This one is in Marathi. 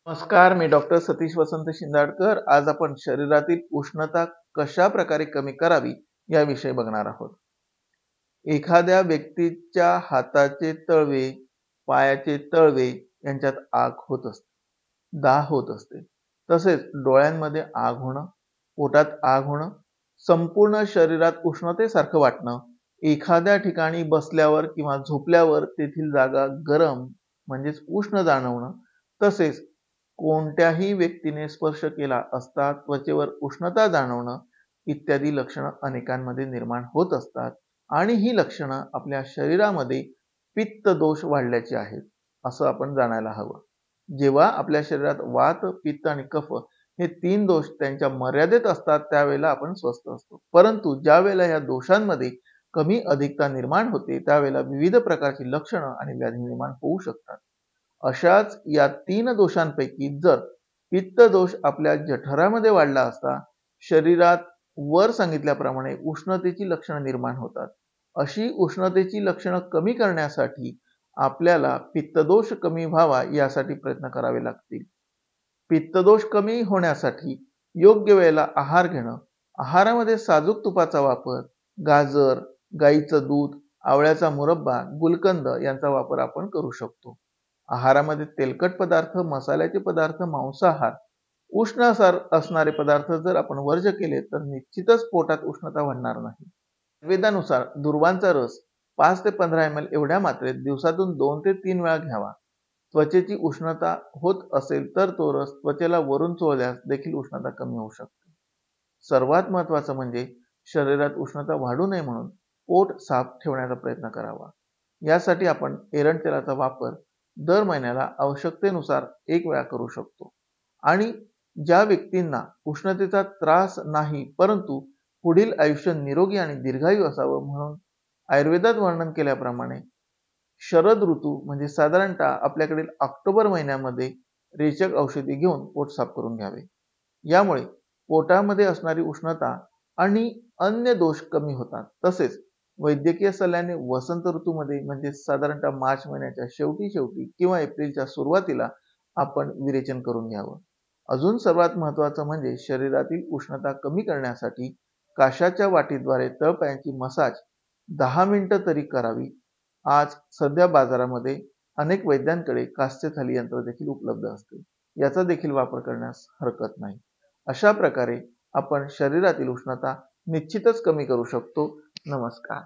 नमस्कार, मी डॉक्टर सतीश वसंत शिंदाडकर. आज आपण शरीरातील उष्णता कशा प्रकारे कमी करावी याविषयी बघणार आहोत. एखाद्या व्यक्तीच्या हाताचे तळवे, पायाचे तळवे यांच्यात आग होत असते, दाह होत असते. तसेच डोळ्यांमध्ये आग होणं, पोटात आग होणं, संपूर्ण शरीरात उष्णतेसारखं वाटणं, एखाद्या ठिकाणी बसल्यावर किंवा झोपल्यावर तेथील जागा गरम म्हणजेच उष्ण जाणवणं, तसेच कोणत्याही व्यक्तीने स्पर्श केला असता त्वचेवर उष्णता जाणवणं इत्यादी लक्षणं अनेकांमध्ये निर्माण होत असतात आणि ही लक्षणं आपल्या शरीरामध्ये पित्त दोष वाढल्याची आहेत असं आपण जाणायला हवं. जेव्हा आपल्या शरीरात वात, पित्त आणि कफ हे 3 दोष त्यांच्या मर्यादेत असतात त्यावेळेला आपण स्वस्थ असतो. परंतु ज्या वेळेला या दोषांमध्ये कमी अधिकता निर्माण होते त्यावेळेला विविध प्रकारची लक्षणं आणि व्याधी निर्माण होऊ शकतात. अशाच या 3 दोषांपैकी जर पित्त दोष आपल्या जठरामध्ये वाढला असता शरीरात वर सांगितल्याप्रमाणे उष्णतेची लक्षणं निर्माण होतात. अशी उष्णतेची लक्षणं कमी करण्यासाठी आपल्याला पित्तदोष कमी व्हावा यासाठी प्रयत्न करावे लागतील. पित्तदोष कमी होण्यासाठी योग्य वेळेला आहार घेणं, आहारामध्ये साजूक तुपाचा वापर, गाजर, गाईचं दूध, आवळ्याचा मुरब्बा, गुलकंद यांचा वापर आपण करू शकतो. आहारामध्ये तेलकट पदार्थ, मसाल्याचे पदार्थ, मांसाहार, उष्ण असणारे पदार्थ जर आपण वर्ज्य केले तर निश्चितच पोटात उष्णता वाढणार नाही. वेदानुसार दुर्वांचा रस 5 ते 15 ml एवढ्या मात्रेत दिवसातून 2 ते 3 वेळा घ्यावा. त्वचेची उष्णता होत असेल तर तो रस त्वचेला वरून चोळल्यास देखील उष्णता कमी होऊ शकते. सर्वात महत्त्वाचं म्हणजे शरीरात उष्णता वाढू नये म्हणून पोट साफ ठेवण्याचा प्रयत्न करावा. यासाठी आपण एरंड तेलाचा वापर दर महिन्याला आवश्यकतेनुसार 1 वेळा करू शकतो. आणि ज्या व्यक्तींना उष्णतेचा त्रास नाही परंतु पुढील आयुष्य निरोगी आणि दीर्घायू असावं म्हणून आयुर्वेदात वर्णन केल्याप्रमाणे शरद ऋतू म्हणजे साधारणतः आपल्याकडील ऑक्टोबर महिन्यामध्ये रेचक औषधी घेऊन पोट साफ करून घ्यावे. यामुळे पोटामध्ये असणारी उष्णता आणि अन्य दोष कमी होतात. तसेच वैद्यकीय सल्ल्याने वसंत ऋतूमध्ये म्हणजे साधारणतः मार्च महिन्याच्या शेवटी किंवा एप्रिलच्या सुरुवातीला आपण विरेचन करून घ्यावं. अजून सर्वात महत्त्वाचं म्हणजे शरीरातील उष्णता कमी करण्यासाठी काशाच्या वाटीद्वारे तळपायांची मसाज 10 मिनिटं तरी करावी. आज सध्या बाजारामध्ये अनेक वैद्यांकडे कास्य थाली यंत्र देखील उपलब्ध असते. याचा देखील वापर करण्यास हरकत नाही. अशा प्रकारे आपण शरीरातील उष्णता निश्चितच कमी करू शकतो. नमस्कार.